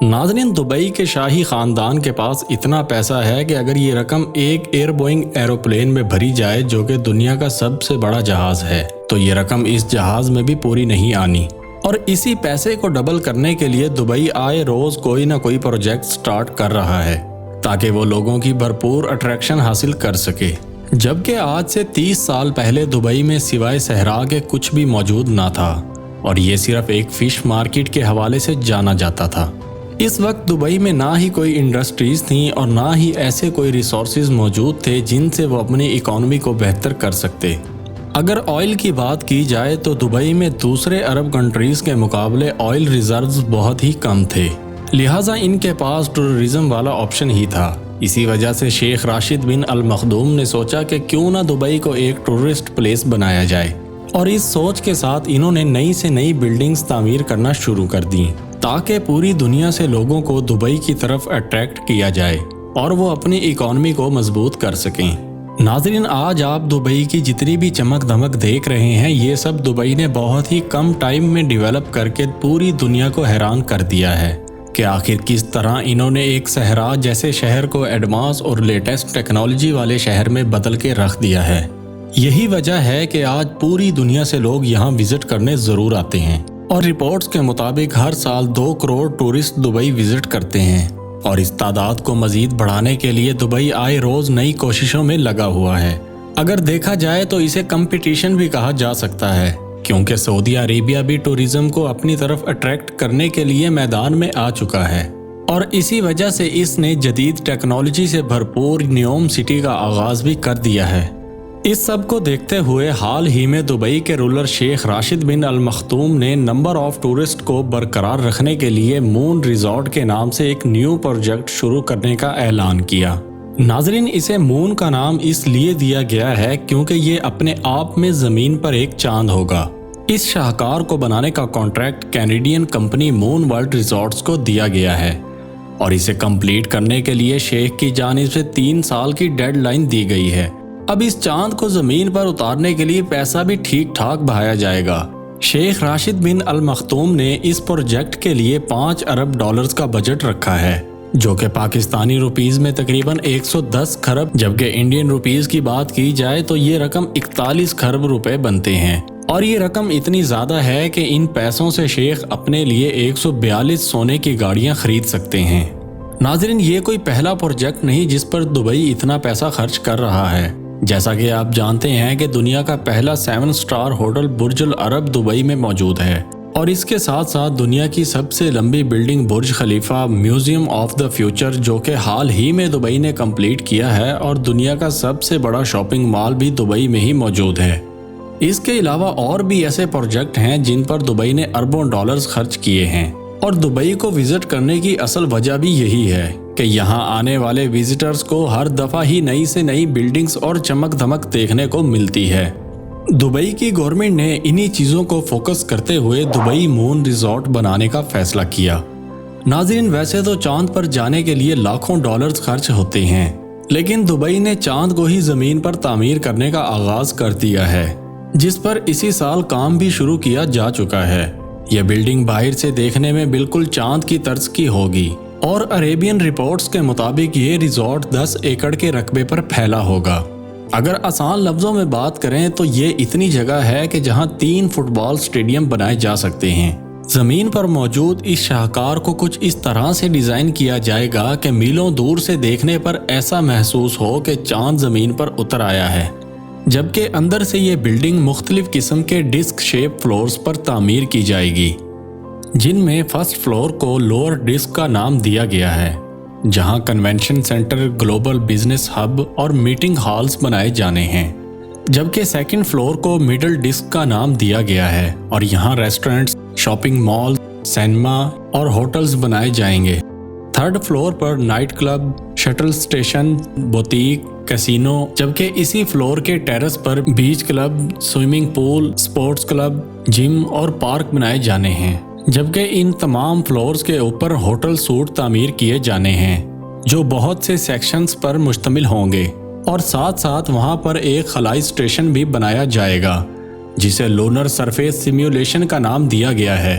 ناظرین، دبئی کے شاہی خاندان کے پاس اتنا پیسہ ہے کہ اگر یہ رقم ایک ایئر بوئنگ ایروپلین میں بھری جائے جو کہ دنیا کا سب سے بڑا جہاز ہے تو یہ رقم اس جہاز میں بھی پوری نہیں آنی۔ اور اسی پیسے کو ڈبل کرنے کے لیے دبئی آئے روز کوئی نہ کوئی پروجیکٹ سٹارٹ کر رہا ہے تاکہ وہ لوگوں کی بھرپور اٹریکشن حاصل کر سکے، جبکہ آج سے 30 سال پہلے دبئی میں سوائے صحرا کے کچھ بھی موجود نہ تھا اور یہ صرف ایک فش مارکیٹ کے حوالے سے جانا جاتا تھا۔ اس وقت دبئی میں نہ ہی کوئی انڈسٹریز تھیں اور نہ ہی ایسے کوئی ریسورسز موجود تھے جن سے وہ اپنی اکانومی کو بہتر کر سکتے۔ اگر آئل کی بات کی جائے تو دبئی میں دوسرے عرب کنٹریز کے مقابلے آئل ریزروز بہت ہی کم تھے، لہٰذا ان کے پاس ٹورزم والا آپشن ہی تھا۔ اسی وجہ سے شیخ راشد بن المخدوم نے سوچا کہ کیوں نہ دبئی کو ایک ٹورسٹ پلیس بنایا جائے، اور اس سوچ کے ساتھ انہوں نے نئی سے نئی بلڈنگز تعمیر کرنا شروع کر دیں تاکہ پوری دنیا سے لوگوں کو دبئی کی طرف اٹریکٹ کیا جائے اور وہ اپنی اکانومی کو مضبوط کر سکیں۔ ناظرین، آج آپ دبئی کی جتنی بھی چمک دھمک دیکھ رہے ہیں یہ سب دبئی نے بہت ہی کم ٹائم میں ڈیولپ کر کے پوری دنیا کو حیران کر دیا ہے کہ آخر کس طرح انہوں نے ایک صحرا جیسے شہر کو ایڈوانس اور لیٹسٹ ٹیکنالوجی والے شہر میں بدل کے رکھ دیا ہے۔ یہی وجہ ہے کہ آج پوری دنیا سے لوگ یہاں وزٹ کرنے ضرور آتے ہیں، اور رپورٹس کے مطابق ہر سال 2 کروڑ ٹورسٹ دبئی وزٹ کرتے ہیں، اور اس تعداد کو مزید بڑھانے کے لیے دبئی آئے روز نئی کوششوں میں لگا ہوا ہے۔ اگر دیکھا جائے تو اسے کمپٹیشن بھی کہا جا سکتا ہے، کیونکہ سعودی عربیہ بھی ٹورزم کو اپنی طرف اٹریکٹ کرنے کے لیے میدان میں آ چکا ہے، اور اسی وجہ سے اس نے جدید ٹیکنالوجی سے بھرپور نیوم سٹی کا آغاز بھی کر دیا ہے۔ اس سب کو دیکھتے ہوئے حال ہی میں دبئی کے رولر شیخ راشد بن المختوم نے نمبر آف ٹورسٹ کو برقرار رکھنے کے لیے مون ریزورٹ کے نام سے ایک نیو پروجیکٹ شروع کرنے کا اعلان کیا۔ ناظرین، اسے مون کا نام اس لیے دیا گیا ہے کیونکہ یہ اپنے آپ میں زمین پر ایک چاند ہوگا۔ اس شاہکار کو بنانے کا کانٹریکٹ کینیڈین کمپنی مون ورلڈ ریزورٹس کو دیا گیا ہے، اور اسے کمپلیٹ کرنے کے لیے شیخ کی جانب سے 3 سال کی ڈیڈ لائن دی گئی ہے۔ اب اس چاند کو زمین پر اتارنے کے لیے پیسہ بھی ٹھیک ٹھاک بہایا جائے گا۔ شیخ راشد بن المختوم نے اس پروجیکٹ کے لیے 5 ارب ڈالرز کا بجٹ رکھا ہے، جو کہ پاکستانی روپیز میں تقریباً 110 کھرب، جبکہ انڈین روپیز کی بات کی جائے تو یہ رقم 41 کھرب روپے بنتے ہیں، اور یہ رقم اتنی زیادہ ہے کہ ان پیسوں سے شیخ اپنے لیے 142 سونے کی گاڑیاں خرید سکتے ہیں۔ ناظرین، یہ کوئی پہلا پروجیکٹ نہیں جس پر دبئی اتنا پیسہ خرچ کر رہا ہے۔ جیسا کہ آپ جانتے ہیں کہ دنیا کا پہلا 7 سٹار ہوٹل برج العرب دبئی میں موجود ہے، اور اس کے ساتھ ساتھ دنیا کی سب سے لمبی بلڈنگ برج خلیفہ میوزیم آف دا فیوچر جو کہ حال ہی میں دبئی نے کمپلیٹ کیا ہے، اور دنیا کا سب سے بڑا شاپنگ مال بھی دبئی میں ہی موجود ہے۔ اس کے علاوہ اور بھی ایسے پروجیکٹ ہیں جن پر دبئی نے اربوں ڈالرز خرچ کیے ہیں، اور دبئی کو وزٹ کرنے کی اصل وجہ بھی یہی ہے کہ یہاں آنے والے وزٹرز کو ہر دفعہ ہی نئی سے نئی بلڈنگز اور چمک دھمک دیکھنے کو ملتی ہے۔ دبئی کی گورنمنٹ نے انہی چیزوں کو فوکس کرتے ہوئے دبئی مون ریزورٹ بنانے کا فیصلہ کیا۔ ناظرین، ویسے تو چاند پر جانے کے لیے لاکھوں ڈالرز خرچ ہوتے ہیں، لیکن دبئی نے چاند کو ہی زمین پر تعمیر کرنے کا آغاز کر دیا ہے، جس پر اسی سال کام بھی شروع کیا جا چکا ہے۔ یہ بلڈنگ باہر سے دیکھنے میں بالکل چاند کی طرز کی ہوگی، اور عربین رپورٹس کے مطابق یہ ریزورٹ 10 ایکڑ کے رقبے پر پھیلا ہوگا۔ اگر آسان لفظوں میں بات کریں تو یہ اتنی جگہ ہے کہ جہاں 3 فٹ بال سٹیڈیم بنائے جا سکتے ہیں۔ زمین پر موجود اس شاہکار کو کچھ اس طرح سے ڈیزائن کیا جائے گا کہ میلوں دور سے دیکھنے پر ایسا محسوس ہو کہ چاند زمین پر اتر آیا ہے، جبکہ اندر سے یہ بلڈنگ مختلف قسم کے ڈسک شیپ فلورز پر تعمیر کی جائے گی، جن میں فرسٹ فلور کو لوور ڈسک کا نام دیا گیا ہے، جہاں convention centre, global business hub اور میٹنگ ہالز بنائے جانے ہیں، جبکہ سیکنڈ فلور کو مڈل ڈسک کا نام دیا گیا ہے، اور یہاں ریسٹورنٹس، شاپنگ مال، سینما اور ہوٹلز بنائے جائیں گے۔ تھرڈ فلور پر night club, shuttle station, boutique, casino, جبکہ اسی فلور کے ٹیرس پر beach club, swimming pool, sports club, جم اور پارک بنائے جانے ہیں، جبکہ ان تمام فلورز کے اوپر ہوٹل سوٹ تعمیر کیے جانے ہیں جو بہت سے سیکشنز پر مشتمل ہوں گے، اور ساتھ ساتھ وہاں پر ایک خلائی اسٹیشن بھی بنایا جائے گا جسے لونر سرفیس سیمیولیشن کا نام دیا گیا ہے۔